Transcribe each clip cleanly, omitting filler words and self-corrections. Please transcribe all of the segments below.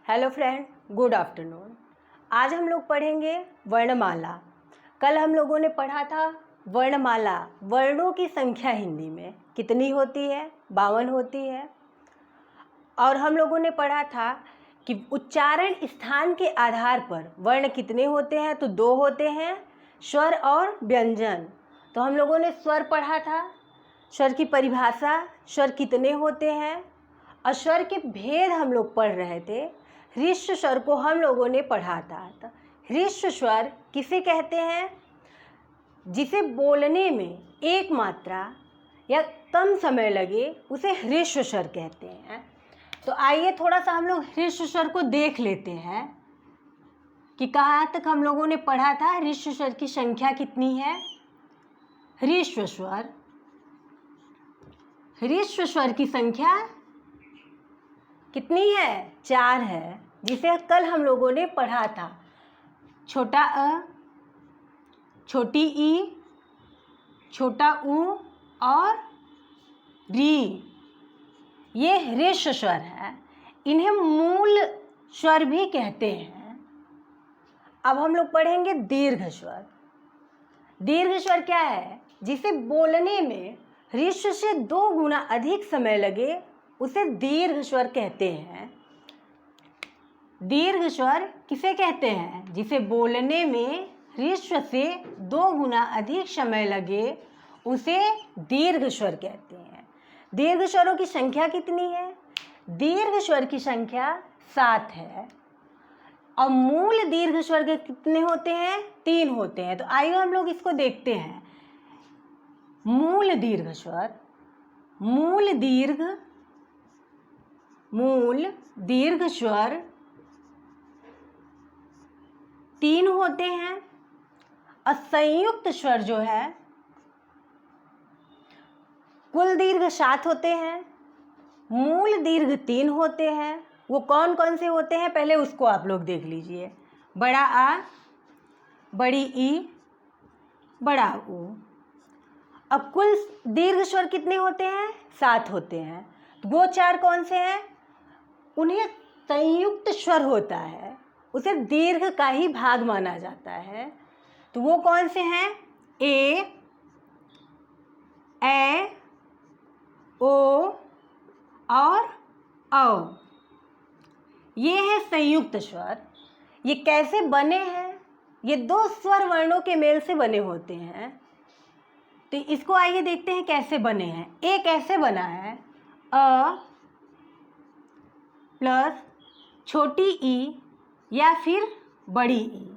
Hello friend, good afternoon. आज हम लोग पढ़ेंगे वर्णमाला। कल हम लोगों ने पढ़ा था वर्णमाला, वर्णों की संख्या हिंदी में कितनी होती है, 52 होती है। और हम लोगों ने पढ़ा था कि उच्चारण स्थान के आधार पर वर्ण कितने होते हैं, तो 2 होते हैं, स्वर और व्यंजन। तो हम लोगों ने स्वर पढ़ा था, स्वर की परिभाषा, स्वर कितने होते हैं, और स्वर के भेद हम लोग पढ़ रहे थे। ह्रस्व स्वर को हम लोगों ने पढ़ा था। तो ह्रस्व स्वर किसे कहते हैं? जिसे बोलने में एक मात्रा या कम समय लगे उसे ह्रस्व स्वर कहते हैं। तो आइए थोड़ा सा हम लोग ह्रस्व स्वर को देख लेते हैं कि कहाँ तक हम लोगों ने पढ़ा था। ह्रस्व स्वर की संख्या कितनी है? ह्रस्व स्वर की संख्या कितनी है? 4 है, जिसे कल हम लोगों ने पढ़ा था। छोटा अ, छोटी ई, छोटा ऊ और री, ये ह्रस्व स्वर है। इन्हें मूल स्वर भी कहते हैं। अब हम लोग पढ़ेंगे दीर्घ स्वर। दीर्घ स्वर क्या है? जिसे बोलने में ह्रस्व से 2 गुना अधिक समय लगे उसे दीर्घ स्वर कहते हैं। दीर्घ स्वर किसे कहते हैं? जिसे बोलने में ह्रस्व से 2 गुना अधिक समय लगे उसे दीर्घ स्वर कहते हैं। दीर्घ स्वरों की संख्या कितनी है? दीर्घ स्वर की संख्या 7 है। और मूल दीर्घ स्वर के कितने होते हैं? 3 होते हैं। तो आइए हम लोग इसको देखते हैं। मूल दीर्घ स्वर, मूल दीर्घ स्वर 3 होते हैं। और संयुक्त स्वर जो है, कुल दीर्घ 7 होते हैं, मूल दीर्घ 3 होते हैं। वो कौन कौन से होते हैं पहले उसको आप लोग देख लीजिए। बड़ा आ, बड़ी ई, बड़ा ऊ। अब कुल दीर्घ स्वर कितने होते हैं? 7 होते हैं। तो वो 4 कौन से हैं? उन्हें संयुक्त स्वर होता है, उसे दीर्घ का ही भाग माना जाता है। तो वो कौन से हैं? ए, ओ और औ। ये है संयुक्त स्वर। ये कैसे बने हैं? ये 2 स्वर वर्णों के मेल से बने होते हैं। तो इसको आइए देखते हैं कैसे बने हैं। ए कैसे बना है? अ प्लस छोटी ई या फिर बड़ी ई,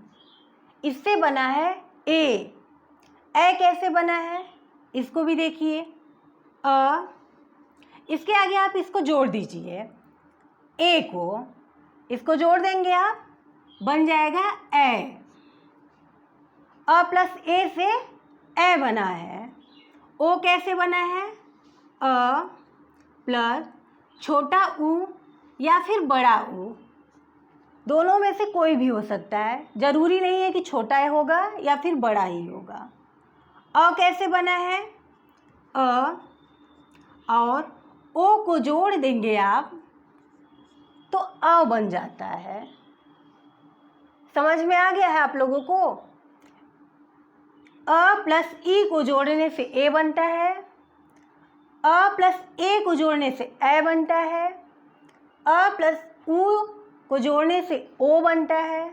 इससे बना है ए। ए कैसे बना है? इसको भी देखिए। अ, इसके आगे आप इसको जोड़ दीजिए, ए को, इसको जोड़ देंगे आप, बन जाएगा ए। अ प्लस ए से ए बना है। ओ कैसे बना है? अ प्लस छोटा ऊ या फिर बड़ा ऊ, दोनों में से कोई भी हो सकता है, जरूरी नहीं है कि छोटा होगा या फिर बड़ा ही होगा। अ कैसे बना है? अ और ओ को जोड़ देंगे आप तो अ बन जाता है। समझ में आ गया है आप लोगों को? अ प्लस ई को जोड़ने से ए बनता है, अ प्लस ए को जोड़ने से ए बनता है, अ प्लस ऊ को जोड़ने से ओ बनता है,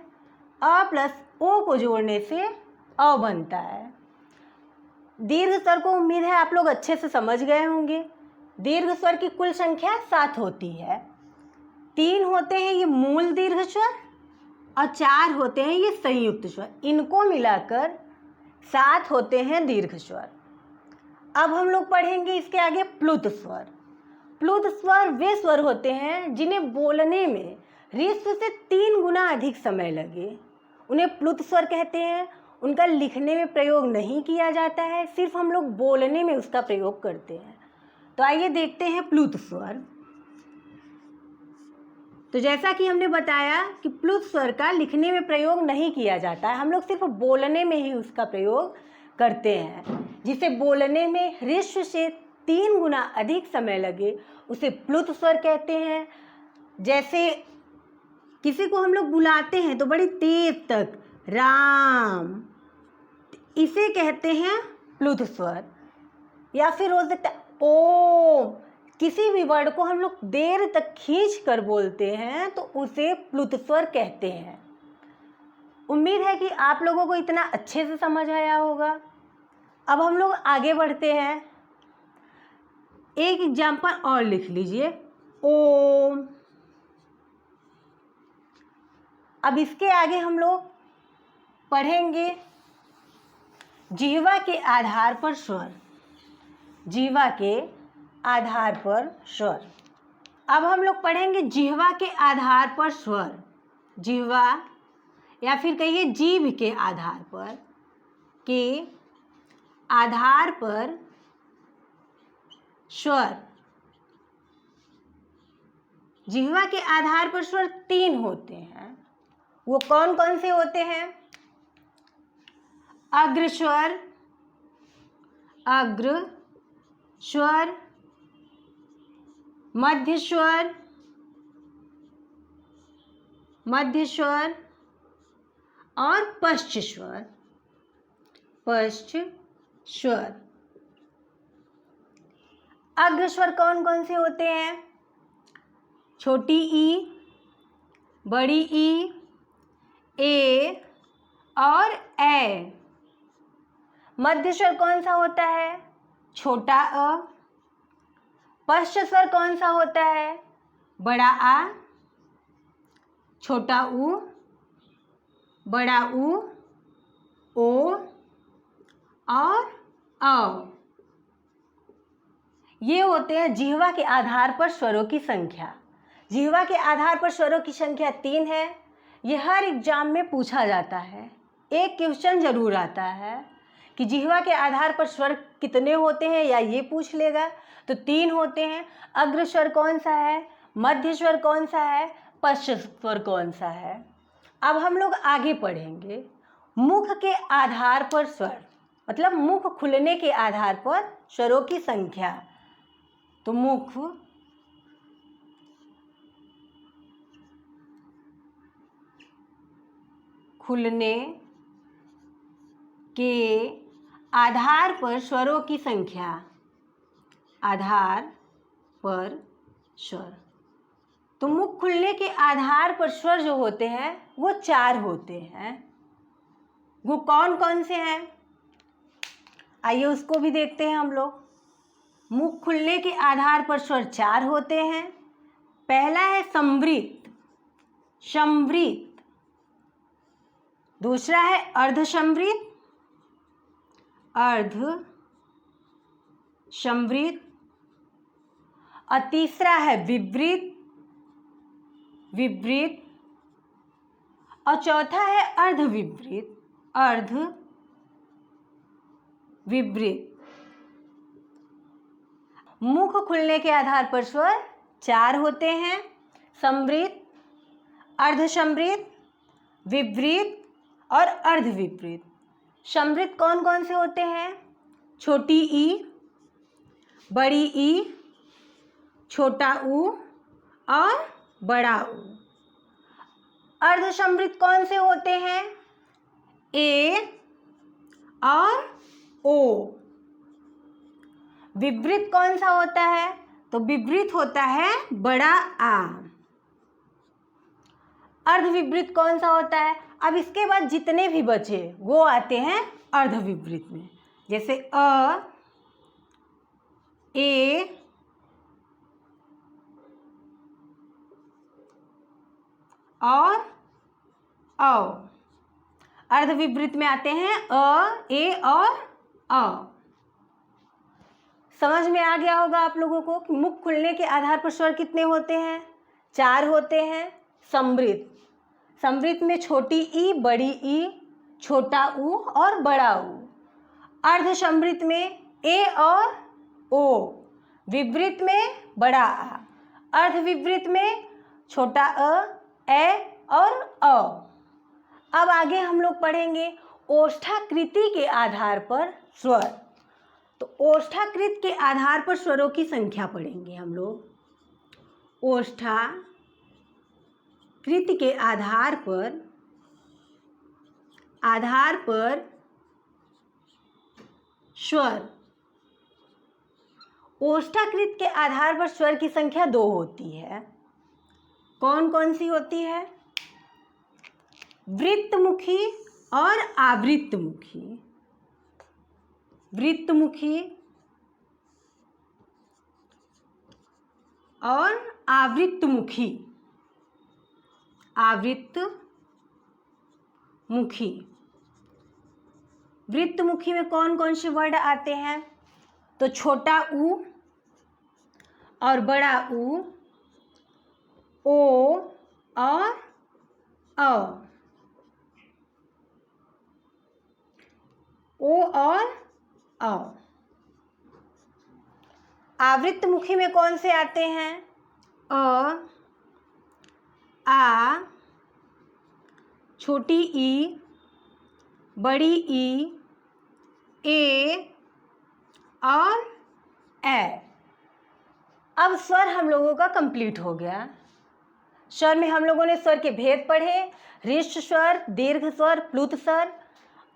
अ प्लस ओ को जोड़ने से अ बनता है। दीर्घ स्वर को उम्मीद है आप लोग अच्छे से समझ गए होंगे। दीर्घ स्वर की कुल संख्या 7 होती है। 3 होते हैं ये मूल दीर्घ स्वर और 4 होते हैं ये संयुक्त स्वर। इनको मिलाकर 7 होते हैं दीर्घ स्वर। अब हम लोग पढ़ेंगे इसके आगे प्लुत स्वर। प्लुत स्वर वे स्वर होते हैं जिन्हें बोलने में ह्रस्व से 3 गुना अधिक समय लगे, उन्हें प्लुत स्वर कहते हैं। उनका लिखने में प्रयोग नहीं किया जाता है, सिर्फ हम लोग बोलने में उसका प्रयोग करते हैं। तो आइए देखते हैं प्लुत स्वर। तो जैसा कि हमने बताया कि प्लुत स्वर का लिखने में प्रयोग नहीं किया जाता है, हम लोग सिर्फ बोलने में ही उसका प्रयोग करते हैं। जिसे बोलने में ह्रस्व से 3 गुना अधिक समय लगे उसे प्लुत स्वर कहते हैं। जैसे किसी को हम लोग बुलाते हैं तो बड़ी तेज तक, राम, इसे कहते हैं प्लुत स्वर। या फिर हो सकता है ओम, किसी भी वर्ड को हम लोग देर तक खींच कर बोलते हैं तो उसे प्लुत स्वर कहते हैं। उम्मीद है कि आप लोगों को इतना अच्छे से समझ आया होगा। अब हम लोग आगे बढ़ते हैं। एक एग्जाम्पल और लिख लीजिए, ओम। अब इसके आगे हम लोग पढ़ेंगे जिह्वा के आधार पर स्वर। जिह्वा के आधार पर स्वर। अब हम लोग पढ़ेंगे जिह्वा के आधार पर स्वर। जिह्वा या फिर कहिए जीभ के आधार पर, के आधार पर स्वर। जिह्वा के आधार पर स्वर 3 होते हैं। वो कौन कौन से होते हैं? अग्र स्वर, अग्र स्वर, मध्य स्वर, मध्य स्वर और पश्च स्वर, पश्च स्वर। अग्र स्वर कौन कौन से होते हैं? छोटी ई, बड़ी ई, ए और ए। मध्य स्वर कौन सा होता है? छोटा अ। पश्च स्वर कौन सा होता है? बड़ा आ, छोटा ऊ, बड़ा ऊ, ओ और औ। ये होते हैं जिह्वा के आधार पर स्वरों की संख्या। जिह्वा के आधार पर स्वरों की संख्या 3 है। ये हर एग्जाम में पूछा जाता है। एक क्वेश्चन जरूर आता है कि जिह्वा के आधार पर स्वर कितने होते हैं, या ये पूछ लेगा तो 3 होते हैं। अग्र स्वर कौन सा है, मध्य स्वर कौन सा है, पश्च स्वर कौन सा है। अब हम लोग आगे पढ़ेंगे मुख के आधार पर स्वर, मतलब मुख खुलने के आधार पर स्वरों की संख्या। तो मुख खुलने के आधार पर स्वरों की संख्या। आधार पर स्वर। तो मुख खुलने के आधार पर स्वर जो होते हैं वो 4 होते हैं। वो कौन कौन से हैं, आइए उसको भी देखते हैं हम लोग। मुख खुलने के आधार पर स्वर 4 होते हैं। पहला है संवृत, संवृत। दूसरा है अर्ध संवृत, अर्ध संवृत। और तीसरा है विवृत, विवृत। और चौथा है अर्ध विवृत, अर्ध विवृत। मुख खुलने के आधार पर स्वर 4 होते हैं, संवृत, अर्ध संवृत, विवृत और अर्ध विवृत। संवृत कौन कौन से होते हैं? छोटी ई, बड़ी ई, छोटा ऊ और बड़ा ऊ। अर्ध संवृत कौन से होते हैं? ए और ओ। विवृत कौन सा होता है? तो विवृत होता है बड़ा आ। अर्ध विवृत कौन सा होता है? अब इसके बाद जितने भी बचे वो आते हैं अर्ध विवृत में, जैसे अ, ए, और औ। अर्ध विवृत में आते हैं अ, ए और अ। समझ में आ गया होगा आप लोगों को कि मुख खुलने के आधार पर स्वर कितने होते हैं? 4 होते हैं। संवृत, संवृत में छोटी ई, बड़ी ई, छोटा ऊ और बड़ा ऊ। अर्ध संवृत में ए और ओ। विवृत में बड़ा आ। अर्ध विवृत में छोटा अ, ए और अ। अब आगे हम लोग पढ़ेंगे ओष्ठाकृति के आधार पर स्वर। तो ओष्ठाकृत के आधार पर स्वरों की संख्या पढ़ेंगे हम लोग। ओष्ठाकृत कृत के आधार पर स्वर, ओष्ठाकृत के आधार पर स्वर की संख्या 2 होती है। कौन कौन सी होती है? वृत्तमुखी और आवृत्तमुखी। वृत्तमुखी और आवृत्तमुखी। आवृत्तमुखी। वृत्तमुखी में कौन कौन से वर्ड आते हैं? तो छोटा ऊ और बड़ा ऊ, ओ और अ। ओ और अ। आवृत्तमुखी में कौन से आते हैं? अ, आ, छोटी ई, बड़ी ई, ए और ए। अब स्वर हम लोगों का कंप्लीट हो गया। स्वर में हम लोगों ने स्वर के भेद पढ़े, रिष्ट स्वर, दीर्घ स्वर, प्लुत स्वर,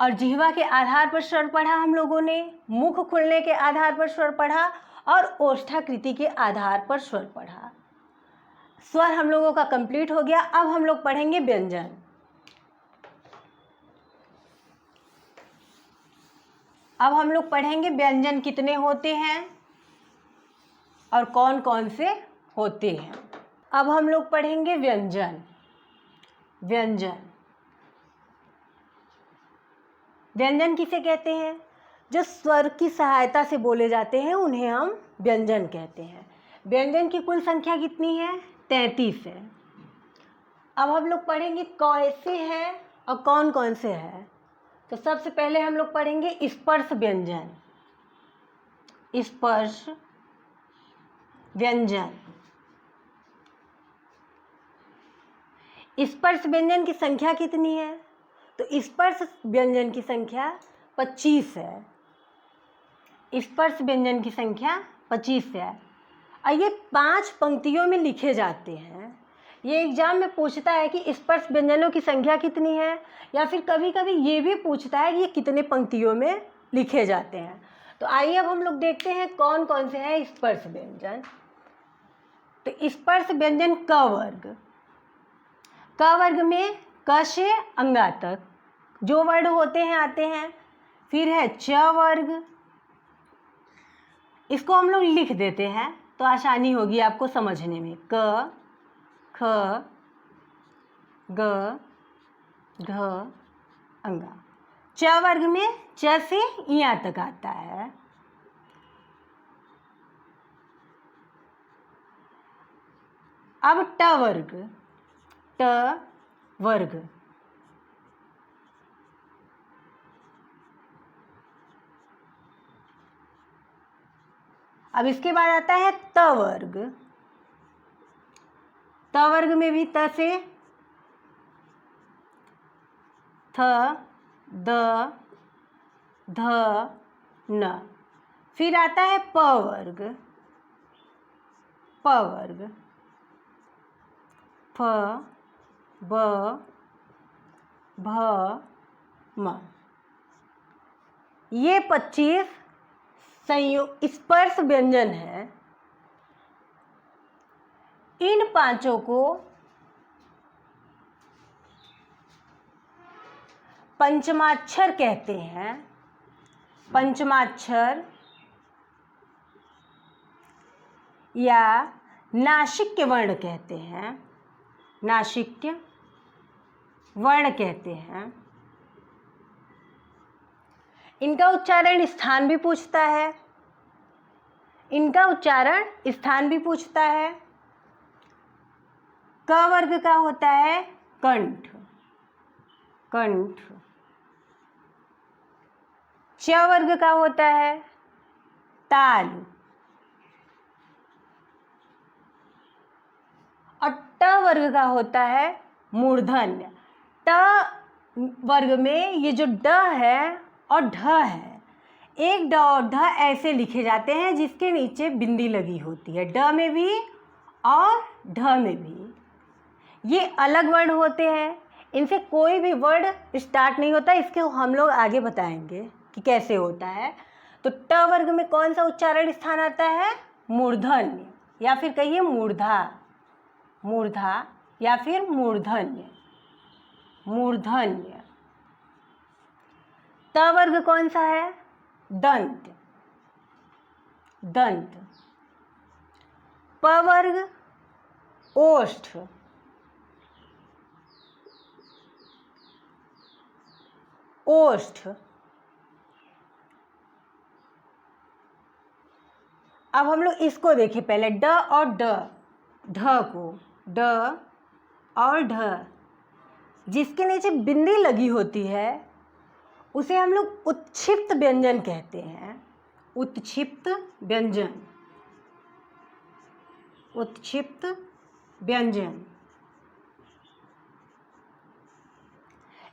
और जिह्वा के आधार पर स्वर पढ़ा हम लोगों ने, मुख खुलने के आधार पर स्वर पढ़ा और ओष्ठाकृति के आधार पर स्वर पढ़ा। स्वर हम लोगों का कंप्लीट हो गया। अब हम लोग पढ़ेंगे व्यंजन। अब हम लोग पढ़ेंगे व्यंजन कितने होते हैं और कौन कौन से होते हैं। अब हम लोग पढ़ेंगे व्यंजन। व्यंजन व्यंजन किसे कहते हैं? जो स्वर की सहायता से बोले जाते हैं उन्हें हम व्यंजन कहते हैं। व्यंजन की कुल संख्या कितनी है? 33 है। अब हम लोग पढ़ेंगे कैसे है और कौन कौन से है। तो सबसे पहले हम लोग पढ़ेंगे स्पर्श व्यंजन। स्पर्श व्यंजन। स्पर्श व्यंजन की संख्या कितनी है? तो स्पर्श व्यंजन की संख्या 25 है। स्पर्श व्यंजन की संख्या 25 है और ये 5 पंक्तियों में लिखे जाते हैं। ये एग्जाम में पूछता है कि स्पर्श व्यंजनों की संख्या कितनी है, या फिर कभी कभी ये भी पूछता है कि ये कितने पंक्तियों में लिखे जाते हैं। तो आइए अब हम लोग देखते हैं कौन कौन से हैं स्पर्श व्यंजन। तो स्पर्श व्यंजन क वर्ग। क वर्ग में क से अंगा तक जो वर्ड होते हैं आते हैं। फिर है च वर्ग, इसको हम लोग लिख देते हैं तो आसानी होगी आपको समझने में। क, ख, ग, घ, अंगा। च वर्ग में च से इया तक आता है। अब ट वर्ग। ट वर्ग। अब इसके बाद आता है त वर्ग। त वर्ग में भी त से थ, द, ध, न। फिर आता है प वर्ग। प वर्ग। फ, ब, भ, म। ये 25 स्पर्श व्यंजन है। इन पांचों को पंचमाक्षर कहते हैं। पंचमाक्षर या नासिक्य वर्ण कहते हैं। नासिक्य वर्ण कहते हैं। इनका उच्चारण स्थान भी पूछता है। इनका उच्चारण स्थान भी पूछता है। क वर्ग का होता है कंठ। कंठ। च वर्ग का होता है ताल। और ट वर्ग का होता है मूर्धन्य। ट वर्ग में ये जो ड है और ढ है, एक ड और ढ ऐसे लिखे जाते हैं जिसके नीचे बिंदी लगी होती है, ड में भी और ढ में भी। ये अलग वर्ड होते हैं, इनसे कोई भी वर्ड स्टार्ट नहीं होता। इसके हम लोग आगे बताएंगे कि कैसे होता है। तो ट वर्ग में कौन सा उच्चारण स्थान आता है? मूर्धन्य, या फिर कहिए मूर्धा, मूर्धा या फिर मूर्धन्य, मूर्धन्य। त वर्ग कौन सा है? दंत, दंत। प वर्ग ओष्ठ, ओष्ठ। अब हम लोग इसको देखें पहले, ड और ड, ढ को, ड और ढ, जिसके नीचे बिंदी लगी होती है उसे हम लोग उत्क्षिप्त व्यंजन कहते हैं। उत्क्षिप्त व्यंजन, उत्क्षिप्त व्यंजन।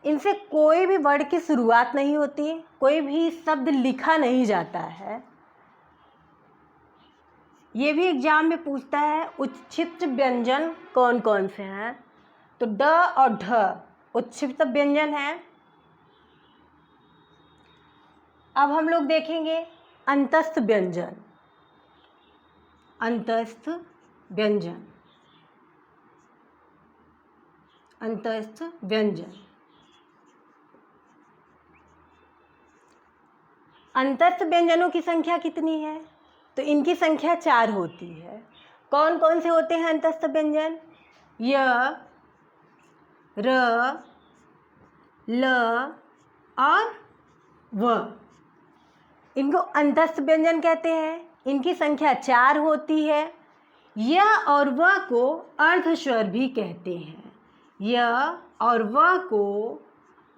इनसे कोई भी वर्ड की शुरुआत नहीं होती, कोई भी शब्द लिखा नहीं जाता है। ये भी एग्जाम में पूछता है उत्क्षिप्त व्यंजन कौन कौन से हैं। तो ड और ढ उत्क्षिप्त व्यंजन है। अब हम लोग देखेंगे अंतस्थ व्यंजन, अंतस्थ व्यंजन, अंतस्थ व्यंजन। अंतस्थ व्यंजनों की संख्या कितनी है? तो इनकी संख्या 4 होती है। कौन कौन से होते हैं अंतस्थ व्यंजन? य, र, ल और व। इनको अंतस्थ व्यंजन कहते हैं। इनकी संख्या 4 होती है। य और व को अर्धस्वर भी कहते हैं। य और व को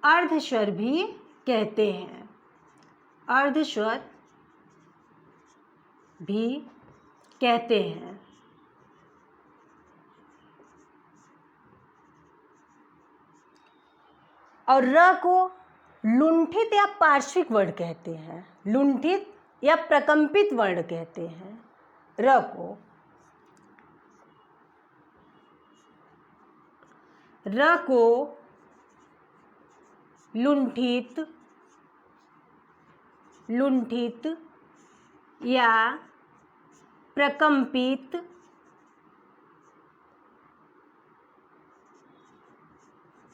अर्धस्वर भी कहते हैं, अर्धस्वर भी कहते हैं। और र को लुंठित या पार्श्विक वर्ण कहते हैं, लुंठित या प्रकंपित वर्ण कहते हैं र को। र को लुंठित, लुंठित या प्रकंपित,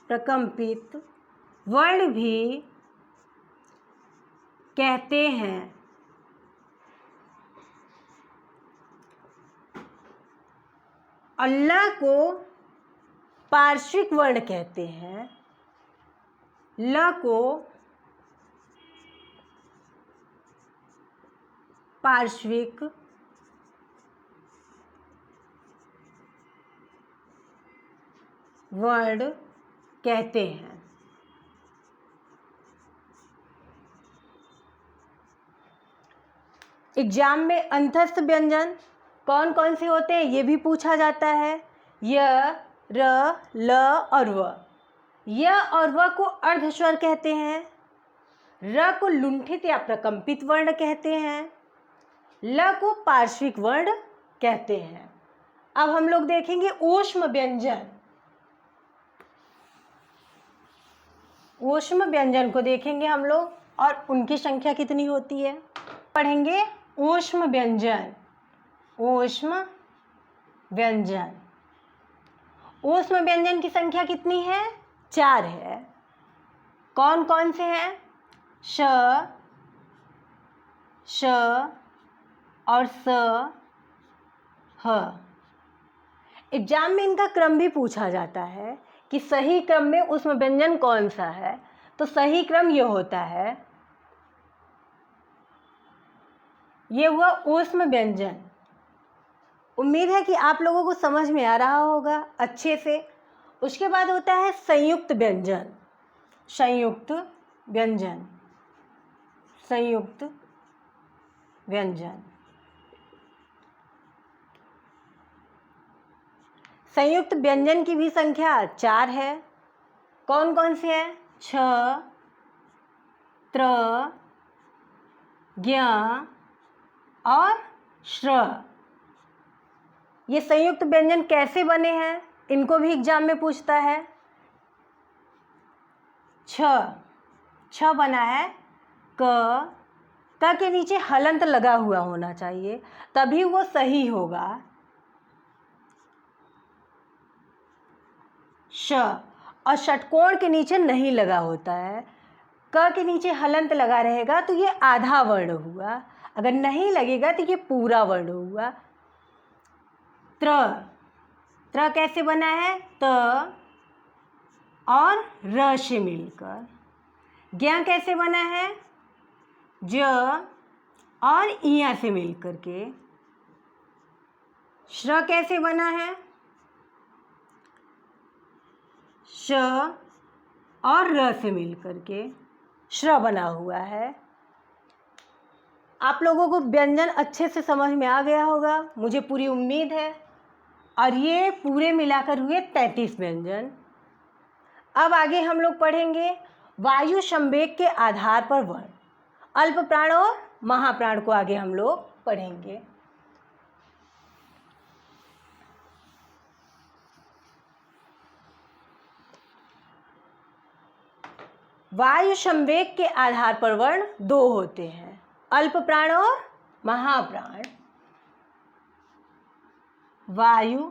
प्रकंपित वर्ण भी कहते हैं। और ल को पार्श्विक वर्ण कहते हैं। ल को पार्श्विक वर्ण कहते हैं। एग्जाम में अंतस्थ व्यंजन कौन कौन से होते हैं ये भी पूछा जाता है। य, र, ल और व। य और व को अर्धस्वर कहते हैं। र को लुंठित या प्रकंपित वर्ण कहते हैं। ल को पार्श्विक वर्ण कहते हैं। अब हम लोग देखेंगे ऊष्म व्यंजन। ऊष्म व्यंजन को देखेंगे हम लोग और उनकी संख्या कितनी होती है। पढ़ेंगे ऊष्म व्यंजन, ऊष्म व्यंजन। ऊष्म व्यंजन की संख्या कितनी है? 4 है। कौन कौन से हैं? श, श और स, ह। एग्जाम में इनका क्रम भी पूछा जाता है कि सही क्रम में ऊष्म व्यंजन कौन सा है। तो सही क्रम ये होता है, ये हुआ ऊष्म व्यंजन। उम्मीद है कि आप लोगों को समझ में आ रहा होगा अच्छे से। उसके बाद होता है संयुक्त व्यंजन, संयुक्त व्यंजन, संयुक्त व्यंजन। संयुक्त व्यंजन की भी संख्या 4 है। कौन कौन से हैं? छ, त्र, ज्ञ और श्र। ये संयुक्त व्यंजन कैसे बने हैं इनको भी एग्जाम में पूछता है। छ, छ बना है क के नीचे हलंत लगा हुआ होना चाहिए, तभी वो सही होगा। श, और षटकोण के नीचे नहीं लगा होता है। क के नीचे हलंत लगा रहेगा तो ये आधा वर्ण हुआ, अगर नहीं लगेगा तो ये पूरा वर्ण हुआ। त्र, त्र कैसे बना है? त और र से मिलकर। ज्ञ कैसे बना है? ज और इया से मिलकर के। श्र कैसे बना है? श और र से मिलकर के श्र बना हुआ है। आप लोगों को व्यंजन अच्छे से समझ में आ गया होगा, मुझे पूरी उम्मीद है। और ये पूरे मिलाकर हुए 33 व्यंजन। अब आगे हम लोग पढ़ेंगे वायु संवेग के आधार पर वर्ण। अल्प प्राण और महाप्राण को आगे हम लोग पढ़ेंगे। वायु संवेग के आधार पर वर्ण 2 होते हैं, अल्प प्राण और महाप्राण। वायु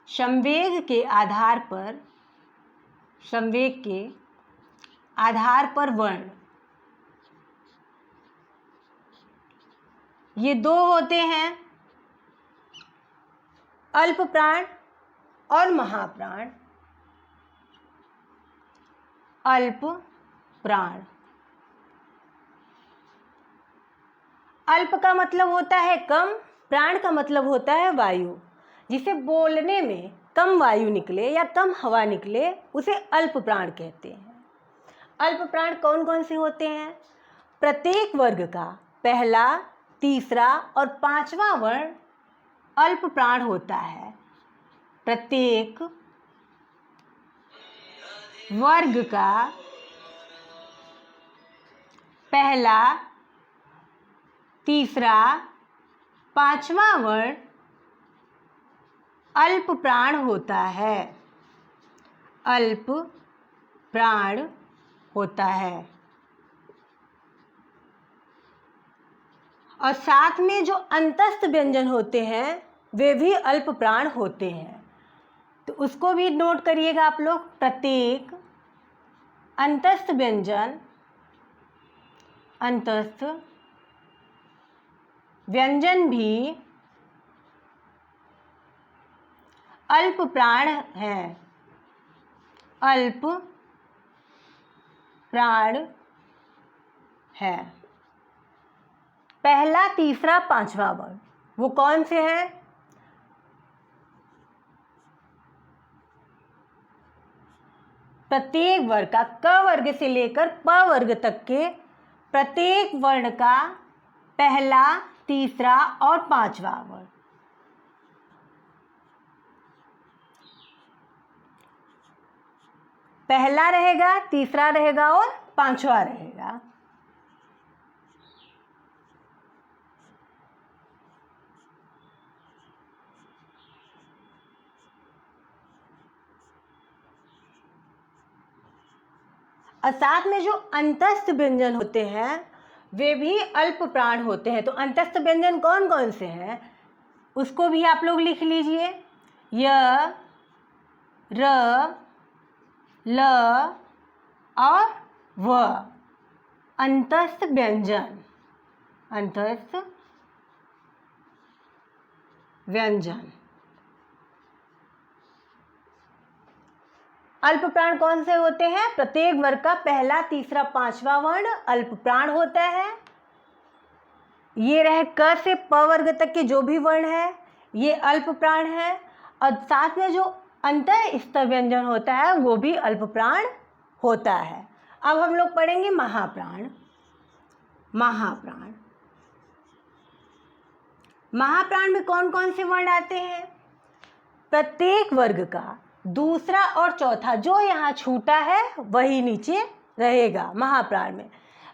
संवेग के आधार पर, संवेग के आधार पर वर्ण ये 2 होते हैं, अल्प प्राण और महाप्राण। अल्प प्राण, अल्प का मतलब होता है कम, प्राण का मतलब होता है वायु। जिसे बोलने में कम वायु निकले या कम हवा निकले उसे अल्प प्राण कहते हैं। अल्प प्राण कौन कौन से होते हैं? प्रत्येक वर्ग का पहला, तीसरा और पांचवा वर्ण अल्प प्राण होता है। प्रत्येक वर्ग का पहला, तीसरा, पांचवा वर्ण अल्प प्राण होता है। अल्प प्राण होता है। और साथ में जो अंतस्थ व्यंजन होते हैं वे भी अल्प प्राण होते हैं, तो उसको भी नोट करिएगा आप लोग। प्रत्येक अंतस्थ व्यंजन, अंतस्थ व्यंजन भी अल्प प्राण है। अल्प प्राण है। पहला, तीसरा, पांचवा वर्ण वो कौन से हैं? प्रत्येक वर्ग का, क वर्ग से लेकर प वर्ग तक के प्रत्येक वर्ण का पहला, तीसरा और पांचवा वर्ण। पहला रहेगा, तीसरा रहेगा और पांचवा रहेगा। और साथ में जो अंतस्थ व्यंजन होते हैं वे भी अल्प प्राण होते हैं। तो अंतस्थ व्यंजन कौन कौन से हैं उसको भी आप लोग लिख लीजिए। य, र, ल और व। अंतस्थ व्यंजन, अंतस्थ व्यंजन। अल्प प्राण कौन से होते हैं? प्रत्येक वर्ग का पहला, तीसरा, पांचवा वर्ण अल्प प्राण होता है। ये रहे क से प वर्ग तक के जो भी वर्ण है ये अल्प प्राण है। और साथ में जो अंतःस्थ व्यंजन होता है वो भी अल्प प्राण होता है। अब हम लोग पढ़ेंगे महाप्राण। महाप्राण, महाप्राण में कौन कौन से वर्ण आते हैं? प्रत्येक वर्ग का दूसरा और चौथा, जो यहाँ छूटा है वही नीचे रहेगा महाप्राण में।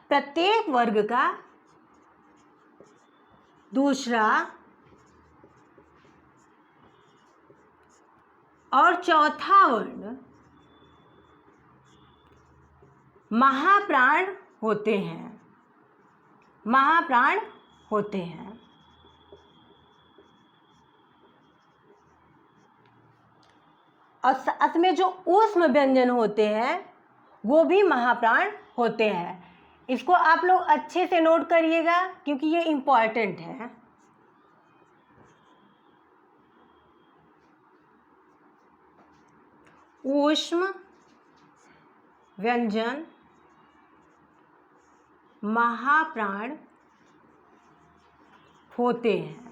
प्रत्येक वर्ग का दूसरा और चौथा वर्ण महाप्राण होते हैं, महाप्राण होते हैं। और साथ में जो ऊष्म व्यंजन होते हैं वो भी महाप्राण होते हैं। इसको आप लोग अच्छे से नोट करिएगा क्योंकि ये इम्पॉर्टेंट है। ऊष्म व्यंजन महाप्राण होते हैं।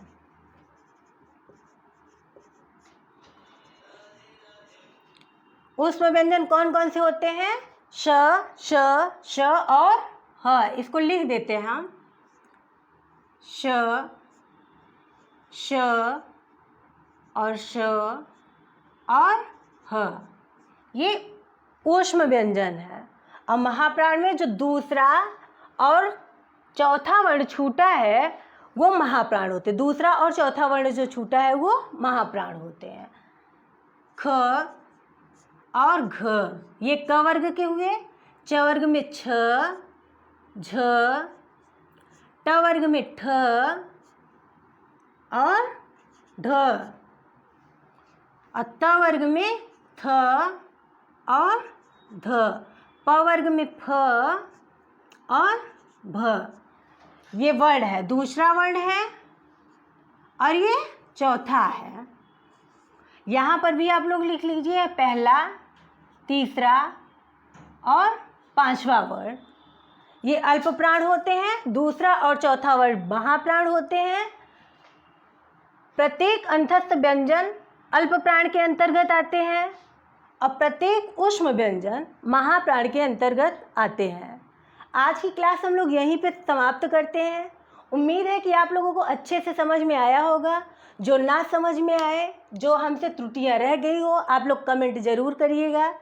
ऊष्म व्यंजन कौन कौन से होते हैं? श, श, श और ह। इसको लिख देते हैं हम। श, श और श और ह, ये ऊष्म व्यंजन है। और महाप्राण में जो दूसरा और चौथा वर्ण छूटा है वो महाप्राण होते हैं। दूसरा और चौथा वर्ण जो छूटा है वो महाप्राण होते हैं। ख और घ, ये क वर्ग के हुए। च वर्ग में छ, झ, ट वर्ग में ठ और ढ, और त वर्ग में थ और ध, प वर्ग में फ और भ। ये वर्ण है, दूसरा वर्ण है और ये चौथा है। यहाँ पर भी आप लोग लिख लीजिए पहला, तीसरा और पांचवा वर्ण। ये अल्प प्राण होते हैं। दूसरा और चौथा वर्ण महाप्राण होते हैं। प्रत्येक अंतस्थ व्यंजन अल्प प्राण के अंतर्गत आते हैं और प्रत्येक ऊष्म व्यंजन महाप्राण के अंतर्गत आते हैं। आज की क्लास हम लोग यहीं पे समाप्त करते हैं। उम्मीद है कि आप लोगों को अच्छे से समझ में आया होगा। जो ना समझ में आए, जो हमसे त्रुटियां रह गई हो, आप लोग कमेंट ज़रूर करिएगा।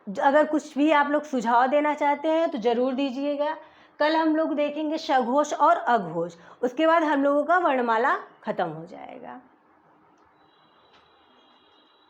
अगर कुछ भी आप लोग सुझाव देना चाहते हैं तो ज़रूर दीजिएगा। कल हम लोग देखेंगे सघोष और अघोष, उसके बाद हम लोगों का वर्णमाला ख़त्म हो जाएगा।